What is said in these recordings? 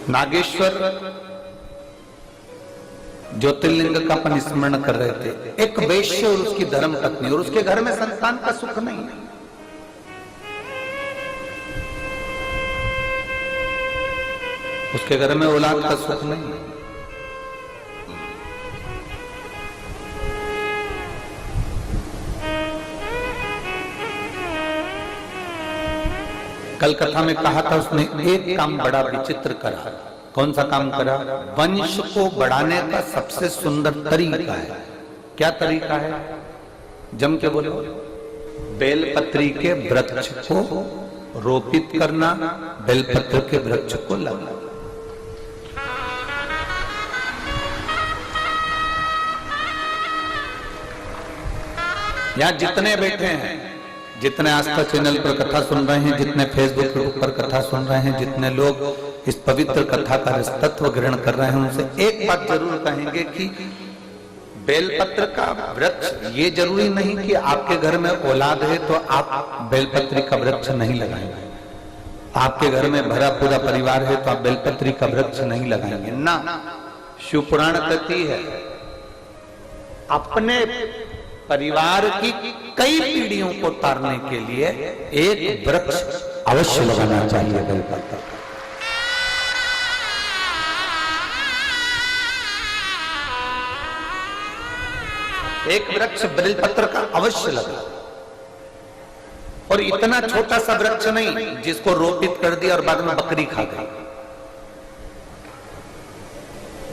नागेश्वर ज्योतिर्लिंग का अपन स्मरण कर रहे थे। एक वैश्य और उसकी धर्म पत्नी, और उसके घर में संतान का सुख नहीं है। उसके घर में औलाद का सुख नहीं है। कल कथा में कहा था उसने एक काम बड़ा विचित्र करा। कौन सा काम करा? वंश को बढ़ाने का सबसे सुंदर तरीका है। क्या तरीका है? जम के बोलो। बेलपत्री के वृक्ष को रोपित करना, बेलपत्र के वृक्ष को लगाना। यहां जितने बैठे हैं, जितने आस्था चैनल पर कथा सुन रहे हैं, जितने फेसबुक पर कथा सुन रहे हैं, जितने लोग इस पवित्र कथा का तत्व ग्रहण कर रहे हैं, उनसे एक बात जरूर कहेंगे कि बेलपत्र का वृक्ष, ये जरूरी नहीं कि आपके घर में औलाद है तो आप बेलपत्री का वृक्ष नहीं लगाएंगे। आपके घर में भरा पूरा परिवार है तो आप बेलपत्री का वृक्ष नहीं लगाएंगे ना। शिव पुराण कहती है अपने परिवार की कई पीढ़ियों को तारने के लिए एक वृक्ष अवश्य लगाना चाहिए बेलपत्र। एक वृक्ष बेलपत्र का अवश्य लगा, और इतना छोटा सा वृक्ष नहीं जिसको रोपित कर दिया और बाद में बकरी खा गई।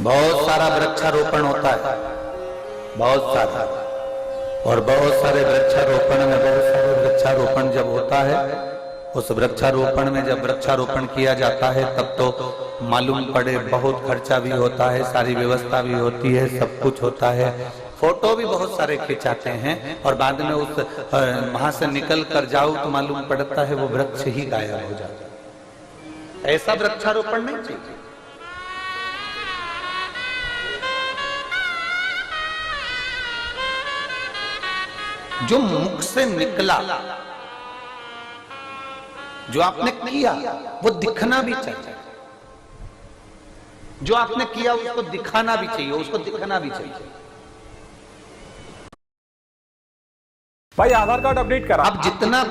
बहुत सारा वृक्षारोपण होता है, बहुत सारा, और बहुत सारे वृक्षारोपण में, बहुत सारे वृक्षारोपण जब होता है, उस वृक्षारोपण में जब वृक्षारोपण किया जाता है तब तो मालूम पड़े बहुत खर्चा भी होता है, सारी व्यवस्था भी होती है, सब कुछ होता है, फोटो भी बहुत सारे खिंचाते हैं, और बाद में उस वहां से निकल कर जाओ तो मालूम पड़ता है वो वृक्ष ही गायब हो जाता है। ऐसा वृक्षारोपण नहीं चाहिए। जो मुख से निकला, जो आपने किया, वो दिखना भी चाहिए। जो आपने किया उसको दिखाना भी चाहिए, उसको दिखना भी चाहिए। भाई आधार कार्ड अपडेट करा। अब जितना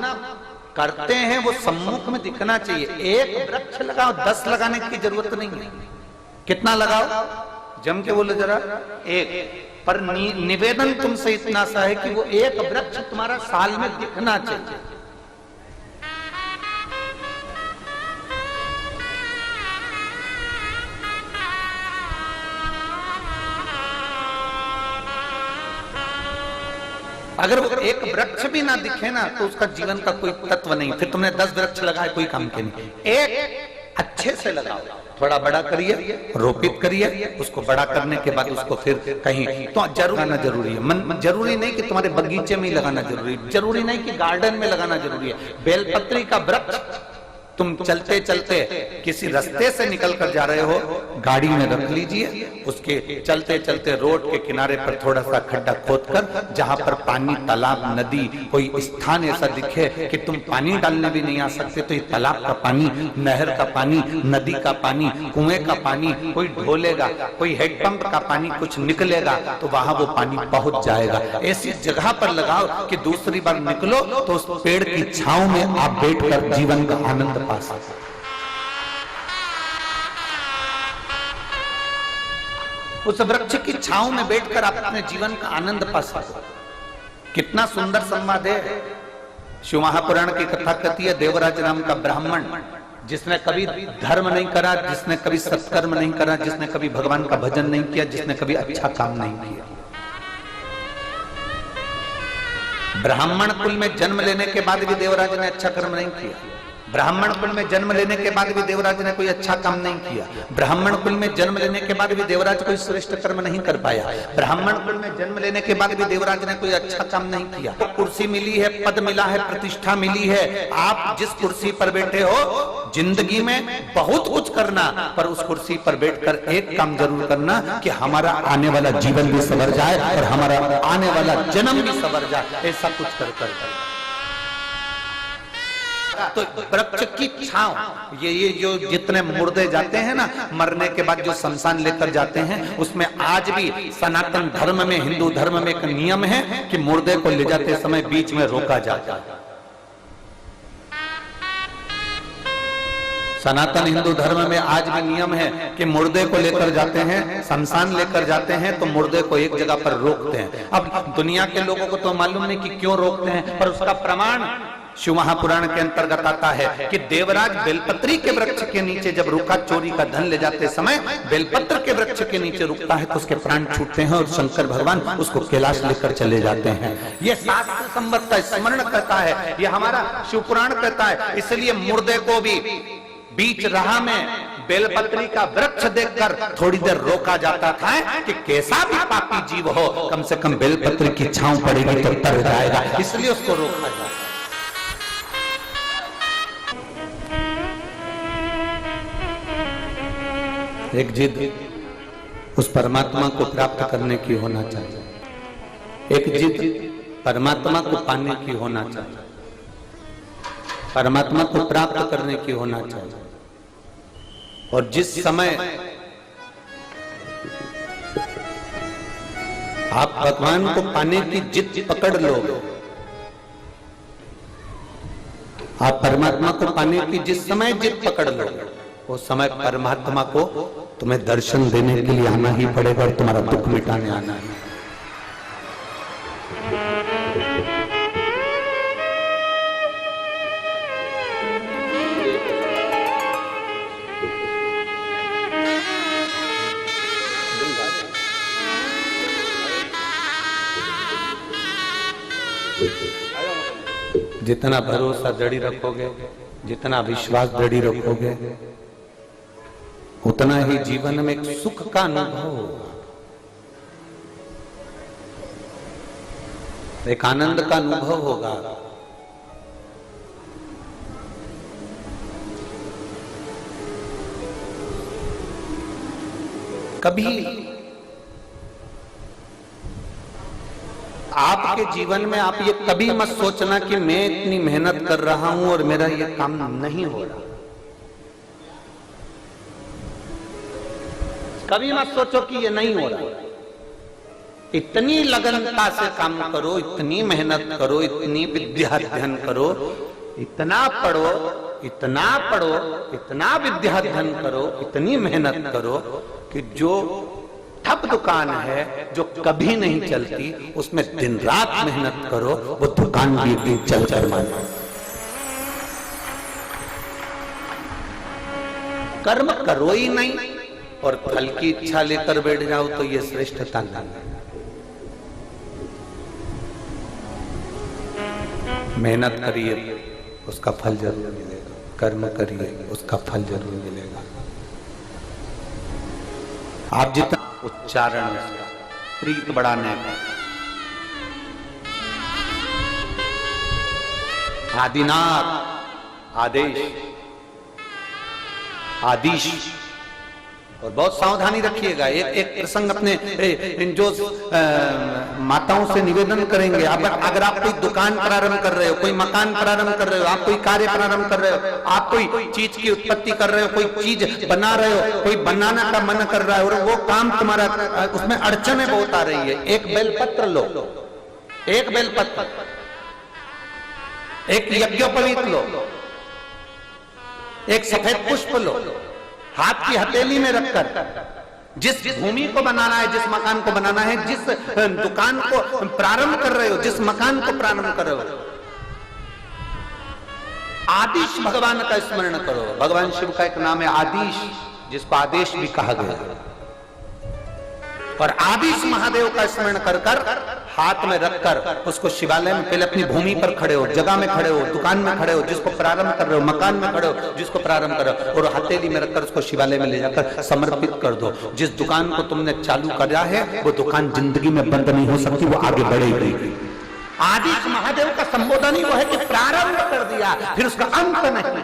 करते हैं वो सम्मुख में दिखना चाहिए। एक वृक्ष लगाओ, 10 लगाने की जरूरत नहीं है। कितना लगाओ? जम के बोलो जरा। एक। पर निवेदन तुमसे इतना सा है कि वो एक वृक्ष तुम्हारा साल में दिखना चाहिए। अगर वो एक वृक्ष भी ना दिखे ना तो उसका जीवन का कोई तत्व नहीं। फिर तुमने 10 वृक्ष लगाए, कोई काम के नहीं। एक अच्छे से लगाओ, थोड़ा बड़ा करिए, रोपित करिए, उसको बड़ा करने के बाद उसको फिर कहीं तो जरूर लगाना जरूरी है। जरूरी नहीं कि तुम्हारे बगीचे में ही लगाना जरूरी है, जरूरी नहीं कि गार्डन में लगाना जरूरी है। बेलपत्री का वृक्ष तुम चलते चलते किसी रास्ते से निकल कर जा रहे हो, गाड़ी में रख लीजिए, उसके चलते चलते रोड के किनारे पर थोड़ा सा खड्डा खोदकर, जहां पर पानी, तालाब, नदी, कोई स्थान ऐसा दिखे कि तुम पानी डालने भी नहीं आ सकते, तो ये तालाब का पानी, नहर का पानी, नदी का पानी, कुएं का पानी कोई ढोलेगा, कोई हेडपंप का पानी कुछ निकलेगा, तो वहां वो पानी पहुंच जाएगा। ऐसी जगह पर लगाओ कि दूसरी बार निकलो तो उस पेड़ की छांव में आप बैठकर जीवन का आनंद पा सकते। उस वृक्ष की छांव में बैठकर आप अपने जीवन का आनंद पा सकते। कितना सुंदर संवाद है। शिव महापुराण की कथा कहती है देवराज नाम का ब्राह्मण, जिसने कभी धर्म नहीं करा, जिसने कभी सत्कर्म नहीं करा, जिसने कभी भगवान का भजन नहीं किया, जिसने कभी अच्छा काम नहीं किया। ब्राह्मण कुल में जन्म लेने के बाद भी देवराज ने अच्छा कर्म नहीं किया। ब्राह्मण कुल में जन्म लेने के बाद भी देवराज ने कोई अच्छा काम नहीं किया। ब्राह्मण कुल में जन्म लेने के बाद भी देवराज कोई श्रेष्ठ कर्म नहीं कर पाया। ब्राह्मण कुल में जन्म लेने के बाद भी देवराज ने कोई अच्छा काम नहीं किया। तो कुर्सी मिली है, पद मिला है, प्रतिष्ठा मिली है, आप जिस कुर्सी पर बैठे हो, जिंदगी में बहुत कुछ करना, पर उस कुर्सी पर बैठकर एक काम जरूर करना कि हमारा आने वाला जीवन भी संवर जाए और हमारा आने वाला जन्म भी संवर जाए। ऐसा कुछ कर तो वृक्ष की छांव, ये जो जितने मुर्दे जाते हैं ना मरने के बाद जो शमशान लेकर जाते हैं, उसमें आज भी सनातन धर्म में, हिंदू धर्म में एक नियम है कि मुर्दे को ले जाते समय बीच में रोका जाता है। सनातन हिंदू धर्म में आज भी नियम है कि मुर्दे को लेकर जाते हैं, शमशान लेकर जाते हैं तो मुर्दे को एक जगह पर रोकते हैं। अब दुनिया के लोगों को तो मालूम नहीं कि क्यों रोकते हैं, पर उसका प्रमाण शिव महापुराण के अंतर्गत आता है कि देवराज बेलपत्री के वृक्ष के नीचे जब रुका चोरी का धन ले जाते समय, बेलपत्र के वृक्ष के नीचे रुकता है तो उसके प्राण छूटते हैं और शंकर भगवान उसको कैलाश लेकर चले जाते हैं। ये शास्त्र संबद्ध का स्मरण करता है, ये हमारा शिव पुराण कहता है। इसलिए मुर्दे को भी बीच राह में बेलपत्री का वृक्ष देखकर थोड़ी देर रोका जाता था कि कैसा भी पापी जीव हो कम से कम बेलपत्री की छांव पड़ेगी तो तर जाएगा, इसलिए उसको रोका जाता। एक जिद उस परमात्मा को प्राप्त करने की होना चाहिए, एक जिद परमात्मा को पाने की होना चाहिए, परमात्मा को प्राप्त करने की होना चाहिए। और जिस समय आप भगवान को पाने की जिद पकड़ लोगे, आप परमात्मा को पाने की जिस समय जिद पकड़ लोगे, उस समय परमात्मा को तुम्हें दर्शन देने के लिए आना ही पड़ेगा और तुम्हारा दुख मिटाने आना है। जितना भरोसा दृढ़ रखोगे, जितना विश्वास दृढ़ रखोगे, उतना ही जीवन में एक सुख का अनुभव होगा, एक आनंद का अनुभव होगा। कभी आपके जीवन में आप ये कभी मत सोचना कि मैं इतनी मेहनत कर रहा हूं और मेरा ये काम नहीं हो रहा। कभी मत सोचो कि ये नहीं हो रहा। इतनी लगनता से काम करो, इतनी मेहनत करो, इतनी विद्या अध्ययन करो, इतना पढ़ो, इतना पढ़ो, इतना विद्या अध्ययन करो, इतनी मेहनत करो कि जो ठप दुकान है जो कभी नहीं चलती उसमें दिन रात मेहनत करो, वो दुकान भी एक दिन चल कर मानो। कर्म करो ही नहीं और फल की इच्छा लेकर बैठ जाओ तो ये श्रेष्ठता नहीं। मेहनत करिए उसका फल जरूर मिलेगा, कर्म करिए उसका फल जरूर मिलेगा। आप जितना उच्चारण प्रीत बढ़ाने का आदिनाथ आदेश आदिश, और बहुत सावधानी रखिएगा। एक प्रसंग अपने जो माताओं से निवेदन करेंगे, अगर आप कोई दुकान प्रारंभ कर रहे हो, कोई मकान प्रारंभ कर रहे हो, आप कोई कार्य प्रारंभ कर रहे हो, आप कोई चीज की उत्पत्ति कर रहे हो, कोई चीज बना रहे हो, कोई बनाने का मन कर रहा है और वो काम तुम्हारा उसमें अड़चने बहुत आ रही है, एक बेलपत्र लो, एक बेलपत्र, एक यज्ञोपवीत लो, एक सफेद पुष्प लो, हाथ की हथेली में रखकर जिस भूमि को बनाना है, जिस मकान को बनाना है, जिस दुकान को प्रारंभ कर रहे हो, जिस मकान को प्रारंभ कर रहे हो, आदिश भगवान का स्मरण करो। भगवान शिव का एक नाम है आदिश, जिसको आदेश भी कहा गया। और आदिश महादेव का स्मरण कर कर हाथ में रखकर उसको शिवालय में पहले अपनी भूमि पर खड़े हो, जगह में खड़े हो, दुकान में खड़े हो, जिसको प्रारंभ कर रहे हो, मकान में खड़े हो, जिसको प्रारंभ कर रहे हो, और हथेली में रखकर उसको शिवालय में ले जाकर समर्पित कर दो। जिस दुकान को तुमने चालू करा है वो दुकान जिंदगी में बंद नहीं हो सकती, वो आगे बढ़ेगी। आदिश महादेव का संबोधन ही वो है कि प्रारंभ कर दिया, फिर उसका अंत नहीं,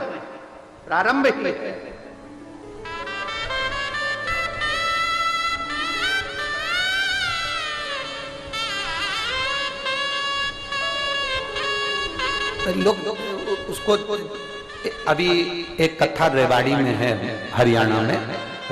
प्रारंभ ही है। लोग उसको अभी एक कथा रेवाड़ी में है, हरियाणा में,